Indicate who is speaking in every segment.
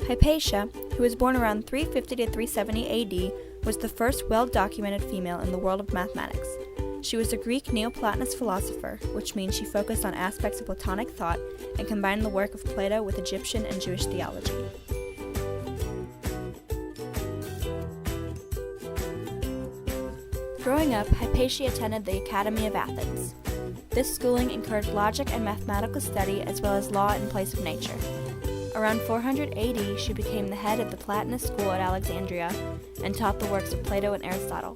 Speaker 1: Hypatia, who was born around 350 to 370 AD, was the first well-documented female in the world of mathematics. She was a Greek Neoplatonist philosopher, which means she focused on aspects of Platonic thought and combined the work of Plato with Egyptian and Jewish theology. Growing up, Hypatia attended the Academy of Athens. This schooling encouraged logic and mathematical study as well as law in place of nature. Around 400 AD, she became the head of the Platonist school at Alexandria and taught the works of Plato and Aristotle.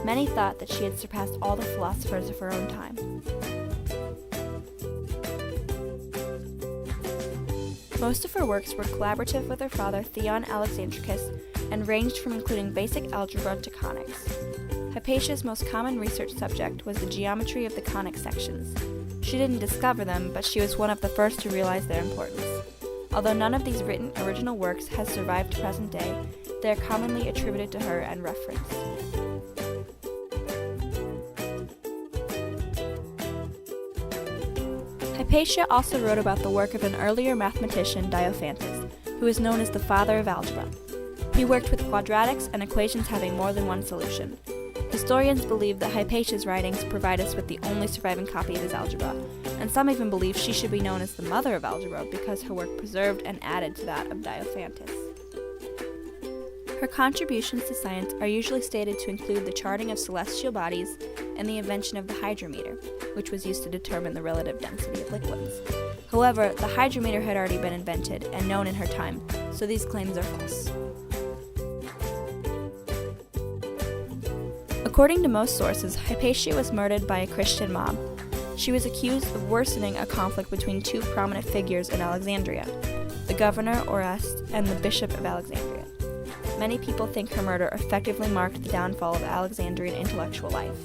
Speaker 1: Many thought that she had surpassed all the philosophers of her own time. Most of her works were collaborative with her father Theon Alexandricus and ranged from including basic algebra to conics. Hypatia's most common research subject was the geometry of the conic sections. She didn't discover them, but she was one of the first to realize their importance. Although none of these written original works has survived to present day, they are commonly attributed to her and referenced. Hypatia also wrote about the work of an earlier mathematician, Diophantus, who is known as the father of algebra. He worked with quadratics and equations having more than one solution. Historians believe that Hypatia's writings provide us with the only surviving copy of his algebra, and some even believe she should be known as the mother of algebra because her work preserved and added to that of Diophantus. Her contributions to science are usually stated to include the charting of celestial bodies and the invention of the hydrometer, which was used to determine the relative density of liquids. However, the hydrometer had already been invented and known in her time, so these claims are false. According to most sources, Hypatia was murdered by a Christian mob. She was accused of worsening a conflict between two prominent figures in Alexandria, the governor Orest and the bishop of Alexandria. Many people think her murder effectively marked the downfall of Alexandrian intellectual life.